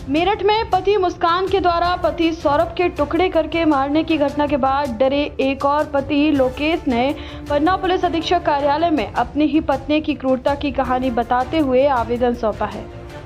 मेरठ में पति मुस्कान के द्वारा पति सौरभ के टुकड़े करके मारने की घटना के बाद डरे एक और पति लोकेश ने पन्ना पुलिस अधीक्षक कार्यालय में अपनी ही पत्नी की क्रूरता की कहानी बताते हुए आवेदन सौंपा है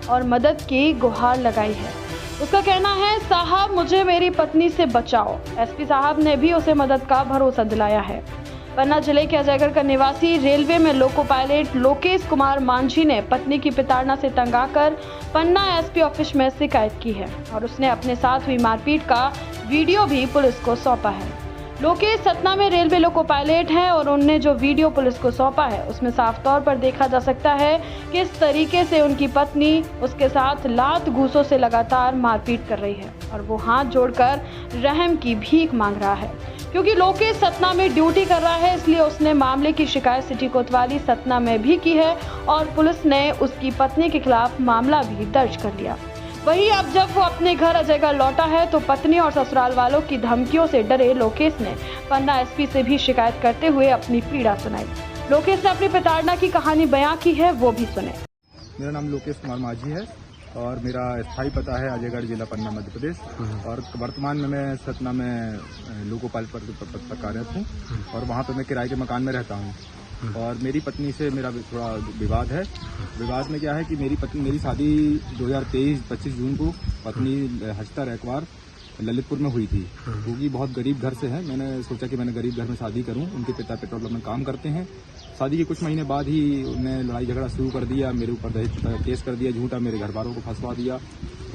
और मदद की गुहार लगाई है। उसका कहना है, साहब मुझे मेरी पत्नी से बचाओ। एसपी साहब ने भी उसे मदद का भरोसा दिलाया है। पन्ना जिले के अजयगढ़ का निवासी रेलवे में लोको पायलट लोकेश कुमार मांझी ने पत्नी की प्रताड़ना से तंग आकर पन्ना एसपी ऑफिस में शिकायत की है और उसने अपने साथ हुई मारपीट का वीडियो भी पुलिस को सौंपा है। लोकेश सतना में रेलवे लोको पायलट हैं और उनने जो वीडियो पुलिस को सौंपा है उसमें साफ तौर पर देखा जा सकता है कि किस तरीके से उनकी पत्नी उसके साथ लात घूंसों से लगातार मारपीट कर रही है और वो हाथ जोड़कर रहम की भीख मांग रहा है। क्योंकि लोकेश सतना में ड्यूटी कर रहा है, इसलिए उसने मामले की शिकायत सिटी कोतवाली सतना में भी की है और पुलिस ने उसकी पत्नी के खिलाफ मामला भी दर्ज कर लिया। वहीं अब जब वो अपने घर अजयगढ़ लौटा है तो पत्नी और ससुराल वालों की धमकियों से डरे लोकेश ने पन्ना एसपी से भी शिकायत करते हुए अपनी पीड़ा सुनाई। लोकेश ने अपनी प्रताड़ना की कहानी बयां की है, वो भी सुने। मेरा नाम लोकेश कुमार मांझी है और मेरा स्थायी पता है अजयगढ़ जिला पन्ना मध्य प्रदेश और वर्तमान में मैं सतना में लोको पायलट पर कार्यरत हूँ और वहाँ पर मैं किराए के मकान में रहता हूँ। और मेरी पत्नी से मेरा थोड़ा विवाद है। विवाद में क्या है कि मेरी शादी 2023-25 जून को पत्नी हस्ता रैकवार ललितपुर में हुई थी। वो भी बहुत गरीब घर से है। मैंने सोचा कि मैंने गरीब घर में शादी करूं। उनके पिता पेट्रोल पंप में काम करते हैं। शादी के कुछ महीने बाद ही उन्होंने लड़ाई झगड़ा शुरू कर दिया, मेरे ऊपर दहेज केस कर दिया झूठा, मेरे घर वालों को फंसवा दिया।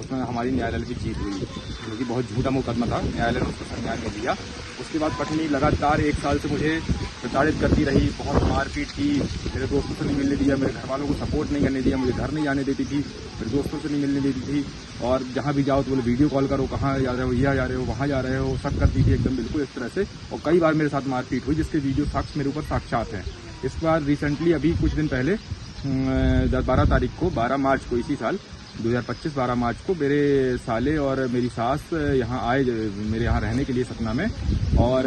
उसमें हमारी न्यायालय की जीत हुई क्योंकि बहुत झूठा मुकदमा था। न्यायालय ने उसको संज्ञान में लिया। उसके बाद पत्नी लगातार 1 साल से मुझे प्रताड़ित करती रही, बहुत मारपीट की, मेरे दोस्तों से नहीं मिलने दिया, मेरे घर वालों को सपोर्ट नहीं करने दिया, मुझे घर नहीं जाने देती थी, मेरे दोस्तों से नहीं मिलने देती थी और जहाँ भी जाओ तो बोले वीडियो कॉल करो, कहाँ जा रहे हो, यहाँ जा रहे हो, वहाँ जा रहे हो, शक करती थी एकदम बिल्कुल इस तरह से। और कई बार मेरे साथ मारपीट हुई जिसके वीडियो साक्ष्य मेरे ऊपर साक्षात हैं। इस बार रिसेंटली अभी कुछ दिन पहले 12 तारीख को 12 मार्च को इसी साल 2025 12 मार्च को मेरे साले और मेरी सास यहाँ आए मेरे यहाँ रहने के लिए सतना में और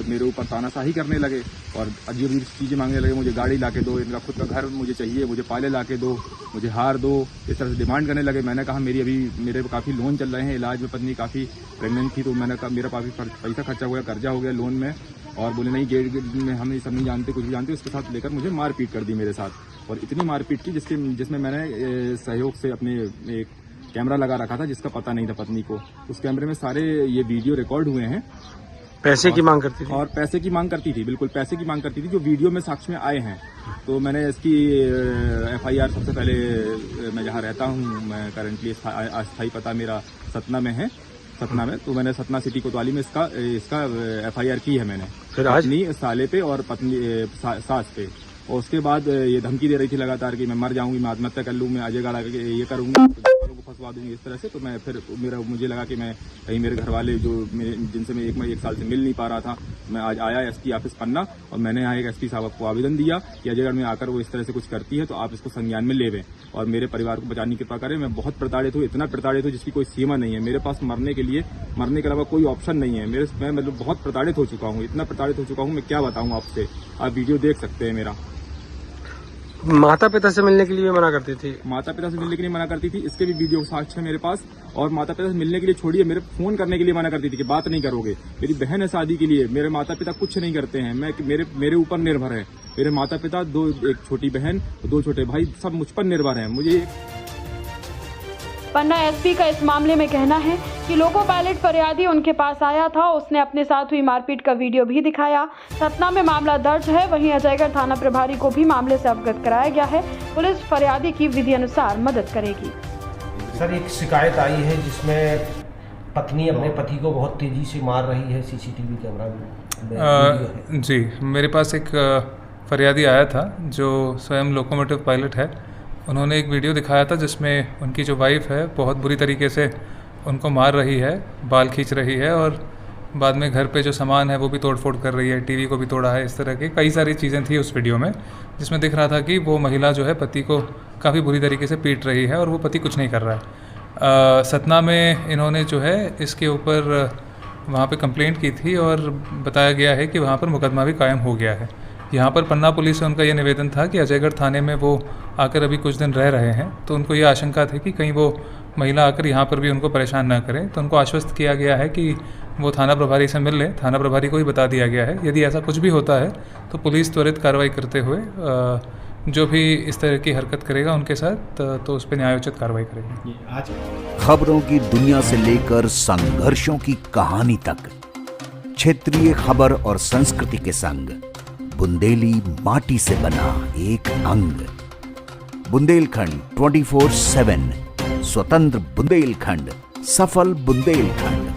मेरे ऊपर तानाशाही करने लगे और अजीब अजीब चीज़ें मांगने लगे। मुझे गाड़ी ला के दो, इनका खुद का घर मुझे चाहिए, मुझे पाले ला के दो, मुझे हार दो, इस तरह से डिमांड करने लगे। मैंने कहा मेरे काफ़ी लोन चल रहे हैं, इलाज में पत्नी काफ़ी प्रेगनेंट थी तो मैंने कहा मेरा काफ़ी पैसा खर्चा हुआ, कर्जा हो गया लोन में। और बोले नहीं गेट में हम ये सब नहीं जानते, कुछ भी जानते। उसके साथ लेकर मुझे मारपीट कर दी मेरे साथ और इतनी मारपीट की जिसमें मैंने सहयोग से अपने एक कैमरा लगा रखा था जिसका पता नहीं था पत्नी को। उस कैमरे में सारे ये वीडियो रिकॉर्ड हुए हैं। पैसे की मांग करती थी और पैसे की मांग करती थी, बिल्कुल पैसे की मांग करती थी जो वीडियो में साक्ष्य में आए हैं। तो मैंने इसकी FIR सबसे पहले मैं जहाँ रहता हूँ, मैं करंटली अस्थायी पता मेरा सतना में है, सतना में, तो मैंने सतना सिटी कोतवाली में इसका FIR की है मैंने अपनी साले पे और पत्नी सास पे। और उसके बाद ये धमकी दे रही थी लगातार कि मैं मर जाऊंगी, मैं आत्महत्या कर लूँ, मैं अजयगढ़ ये करूंगी, को फंसवा दूंगी इस तरह से। तो मैं फिर मुझे लगा कि मैं कहीं मेरे घर वाले जो जिनसे मैं 1 साल से मिल नहीं पा रहा था, मैं आज आया एसपी ऑफिस पन्ना और मैंने यहाँ एक एसपी साहब को आवेदन दिया कि अजयगढ़ में आकर वो इस तरह से कुछ करती है तो आप इसको संज्ञान में लेवें और मेरे परिवार को बचाने की कृपा करें। मैं बहुत प्रताड़ित हूँ, इतना प्रताड़ित हूँ जिसकी कोई सीमा नहीं है। मेरे पास मरने के अलावा कोई ऑप्शन नहीं है। मैं मतलब बहुत प्रताड़ित हो चुका हूँ, इतना प्रताड़ित हो चुका हूँ, मैं क्या बताऊँ आपसे। आप वीडियो देख सकते हैं मेरा। माता पिता से मिलने के लिए मना करती थी, माता पिता से मिलने के लिए मना करती थी, इसके भी वीडियो साक्ष्य है मेरे पास। और माता पिता से मिलने के लिए छोड़िए, मेरे फोन करने के लिए मना करती थी कि बात नहीं करोगे। मेरी बहन है शादी के लिए, मेरे माता पिता कुछ नहीं करते हैं, मेरे ऊपर निर्भर है। मेरे माता पिता एक छोटी बहन 2 छोटे भाई सब मुझ पर निर्भर है। मुझे पन्ना एसपी का इस मामले में कहना है कि लोको पायलट फरियादी उनके पास आया था, उसने अपने साथ हुई मारपीट का वीडियो भी दिखाया। सतना में मामला दर्ज है, वहीं अजयगढ़ थाना प्रभारी को भी मामले से अवगत कराया गया है। पुलिस फरियादी की विधि अनुसार मदद करेगी। सर, एक शिकायत आई है जिसमें पत्नी अपने पति को बहुत तेजी से मार रही है, CCTV कैमरा में। जी, मेरे पास एक फरियादी आया था जो स्वयं लोकोमोटिव पायलट है। उन्होंने एक वीडियो दिखाया था जिसमें उनकी जो वाइफ है बहुत बुरी तरीके से उनको मार रही है, बाल खींच रही है और बाद में घर पे जो सामान है वो भी तोड़ फोड़ कर रही है, टीवी को भी तोड़ा है। इस तरह की कई सारी चीज़ें थी उस वीडियो में जिसमें दिख रहा था कि वो महिला जो है पति को काफ़ी बुरी तरीके से पीट रही है और वो पति कुछ नहीं कर रहा है। सतना में इन्होंने जो है इसके ऊपर वहाँ पे कंप्लेंट की थी और बताया गया है कि वहाँ पर मुकदमा भी कायम हो गया है। यहाँ पर पन्ना पुलिस से उनका ये निवेदन था कि अजयगढ़ थाने में वो आकर अभी कुछ दिन रह रहे हैं, तो उनको ये आशंका थी कि कहीं वो महिला आकर यहाँ पर भी उनको परेशान ना करें। तो उनको आश्वस्त किया गया है कि वो थाना प्रभारी से मिल लें। थाना प्रभारी को ही बता दिया गया है यदि ऐसा कुछ भी होता है तो पुलिस त्वरित कार्रवाई करते हुए जो भी इस तरह की हरकत करेगा उनके साथ तो उस पर न्यायोचित कार्रवाई करेगी। खबरों की दुनिया से लेकर संघर्षों की कहानी तक, क्षेत्रीय खबर और संस्कृति के संग बुंदेली माटी से बना एक अंग। बुंदेलखंड 24/7, स्वतंत्र बुंदेलखंड, सफल बुंदेलखंड।